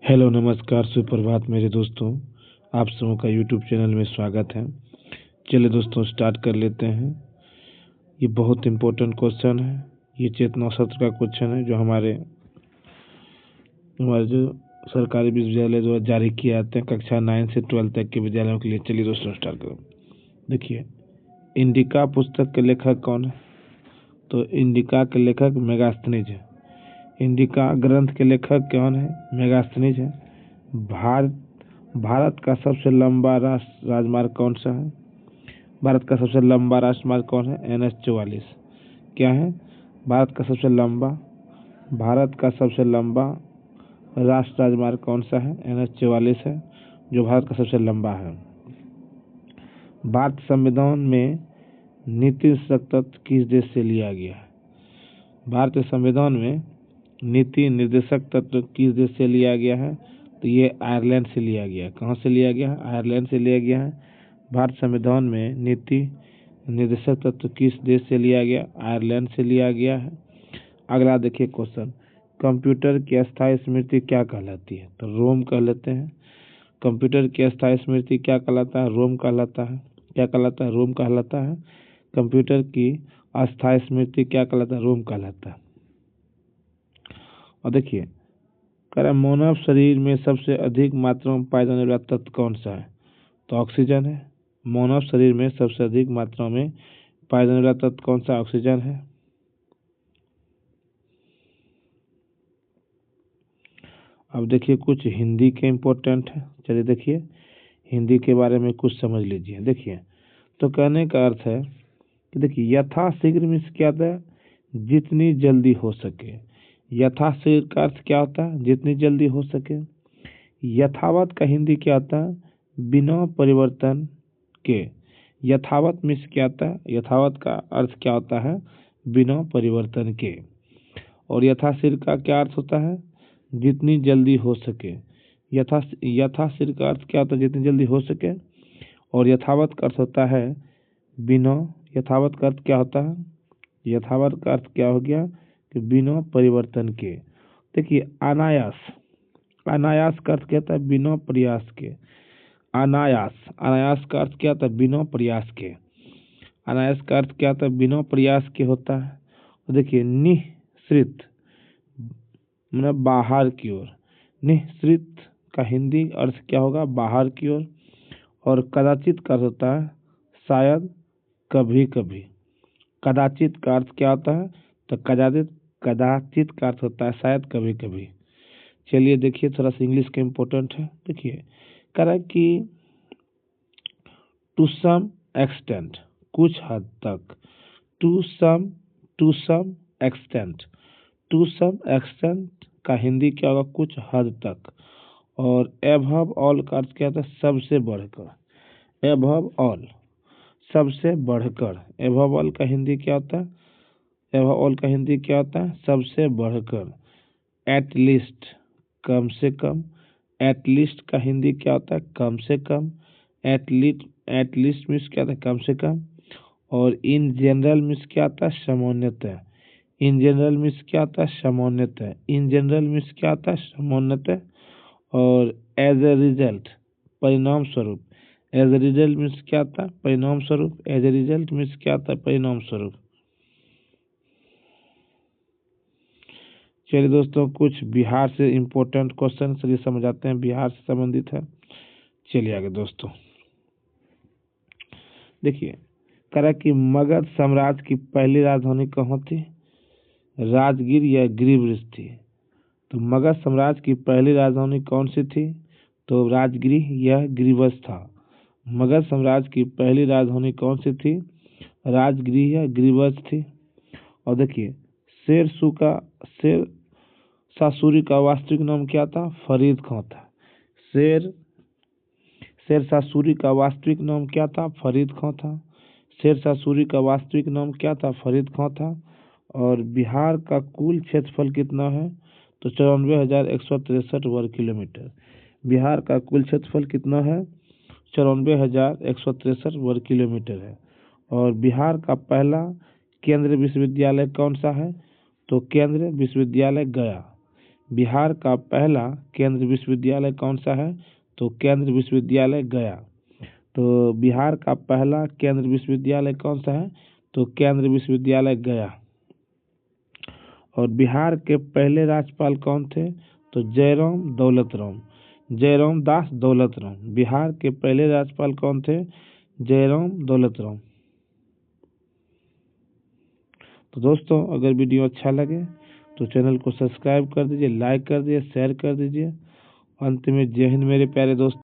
Hello, नमस्कार, सुप्रभात मेरे दोस्तों। आप सबों का यूट्यूब चैनल में स्वागत है। चलिए दोस्तों स्टार्ट कर लेते हैं। ये बहुत इम्पोर्टेंट क्वेश्चन है। ये चेतना सत्र का क्वेश्चन है जो हमारे जो सरकारी विश्वविद्यालय द्वारा जारी किए जाते हैं कक्षा 9 से 12 तक के विद्यालयों के लिए। चलिए दोस्तों स्टार्ट करो। देखिए, इंडिका पुस्तक के लेखक कौन है? तो इंडिका के लेखक मेगास्थनीज है। इंडिका ग्रंथ के लेखक कौन है? मेगास्थनीज है। भारत का सबसे लंबा राजमार्ग कौन सा है? भारत का सबसे लंबा राजमार्ग कौन है? NH-44। क्या है? भारत का सबसे लंबा राष्ट्रीय राजमार्ग कौन सा है? NH-44 है, जो भारत का सबसे लंबा है। भारत संविधान में नीति निर्देशक तत्व किस देश से लिया गया है? भारतीय संविधान में नीति निर्देशक तत्व किस देश से लिया गया है? तो ये आयरलैंड से लिया गया है। कहाँ से लिया गया है? आयरलैंड से लिया गया है। भारत संविधान में नीति निर्देशक तत्व किस देश से लिया गया? आयरलैंड से लिया गया है। अगला देखिए क्वेश्चन, कंप्यूटर की अस्थायी स्मृति क्या कहलाती है? तो रोम कहलाते हैं। कंप्यूटर की अस्थायी स्मृति क्या कहलाता है? रोम कहलाता है। क्या कहलाता है? रोम कहलाता है। कंप्यूटर की अस्थायी स्मृति क्या कहलाता है? रोम कहलाता है। और देखिए, मानव शरीर में सबसे अधिक मात्रा में पाया जाने वाला तत्व कौन सा है? तो ऑक्सीजन है। मानव शरीर में सबसे अधिक मात्रा में पाया जाने वाला तत्व कौन सा? ऑक्सीजन है। अब देखिए कुछ हिंदी के इम्पोर्टेंट है। चलिए देखिए हिंदी के बारे में कुछ समझ लीजिए। देखिए, तो कहने का अर्थ है कि देखिए यथाशीघ्र मीन्स क्या होता है? जितनी जल्दी हो सके। यथाशीघ्र का अर्थ क्या होता है? जितनी जल्दी हो सके। यथावत का हिंदी क्या होता है? बिना परिवर्तन के। यथावत मीन्स क्या होता है? यथावत का अर्थ क्या होता है? बिना परिवर्तन के। और यथाशीघ्र का क्या अर्थ होता है? जितनी जल्दी हो सके। यथाशीघ्र का अर्थ क्या होता है? जितनी जल्दी हो सके। और यथावत का अर्थ होता है बिना। यथावत का अर्थ क्या होता है? यथावत का अर्थ क्या हो गया कि बिना परिवर्तन के। देखिए अनायास। अनायास का अर्थ क्या होता है? बिना प्रयास के। अनायास का अर्थ क्या होता है? बिना प्रयास के। अनायास का अर्थ क्या होता है? बिना प्रयास के होता है। तो देखिए निःसृत मतलब बाहर की ओर। निःसृत का हिंदी अर्थ क्या होगा? बाहर की ओर। और कदाचित का अर्थ होता है शायद, कभी कभी। कदाचित का अर्थ क्या होता है? तो कदाचित का अर्थ होता है शायद, कभी कभी। चलिए देखिए थोड़ा सा इंग्लिश का इम्पोर्टेंट है। देखिए कह रहा है कि टू सम एक्सटेंट, कुछ हद तक। To some extent. To some extent का हिंदी क्या होगा? कुछ हद तक। और एबव ऑल का अर्थ क्या होता है? सबसे बढ़कर। एबव ऑल, सबसे बढ़कर। एबव ऑल का हिंदी क्या होता है? एबव ऑल का हिंदी क्या होता है? सबसे बढ़कर। एटलीस्ट, कम से कम। एटलीस्ट का हिंदी क्या होता है? कम से कम। एटलीस्ट मीन्स क्या होता है? कम से कम। और इन जनरल मीन्स क्या आता है? सामान्यतः। इन जनरल मीन्स क्या आता है? सामान्यतः। इन जनरल मीन्स क्या आता है? सामान्यतः। और एज ए रिजल्ट, परिणाम स्वरूप। एज ए रिजल्ट मीन्स क्या आता है? परिणाम स्वरूप। एज ए रिजल्ट मीन्स क्या आता है? परिणाम स्वरूप। चलिए दोस्तों कुछ बिहार से इम्पोर्टेंट क्वेश्चन चलिए समझ आते हैं, बिहार से संबंधित है। चलिए आगे दोस्तों। देखिए कह कि मगध साम्राज्य की पहली राजधानी कहाँ थी? राजगीर या गिरिवृष थी? तो मगध साम्राज्य की पहली राजधानी कौन सी थी? तो राजगीर या गिरिवृष था। मगध साम्राज्य की पहली राजधानी कौन सी थी? राजगीर या गिरिवृष थी। और देखिए शेर शाह का वास्तविक नाम क्या था? फरीद खां था। शेरशाह सूरी का वास्तविक नाम क्या था? फरीद खां था। शेरशाह सूरी का वास्तविक नाम क्या था? फरीद खां था। और बिहार का कुल क्षेत्रफल कितना है? तो 94,163 वर्ग किलोमीटर। बिहार का कुल क्षेत्रफल कितना है? 94,163 वर्ग किलोमीटर है। और बिहार का पहला केंद्रीय विश्वविद्यालय कौन सा है? तो केंद्रीय विश्वविद्यालय गया। बिहार का पहला केंद्रीय विश्वविद्यालय कौन सा है? तो केंद्रीय विश्वविद्यालय गया। तो बिहार का पहला केंद्रीय विश्वविद्यालय कौन सा है? तो केंद्रीय विश्वविद्यालय गया। और बिहार के पहले राज्यपाल कौन थे? तो जयराम दौलतराम, जयराम दास दौलतराम। बिहार के पहले राज्यपाल कौन थे? जयराम दौलतराम। तो दोस्तों, अगर वीडियो अच्छा लगे तो चैनल को सब्सक्राइब कर दीजिए, लाइक कर दीजिए, शेयर कर दीजिए। अंत में जय हिंद मेरे प्यारे दोस्तों।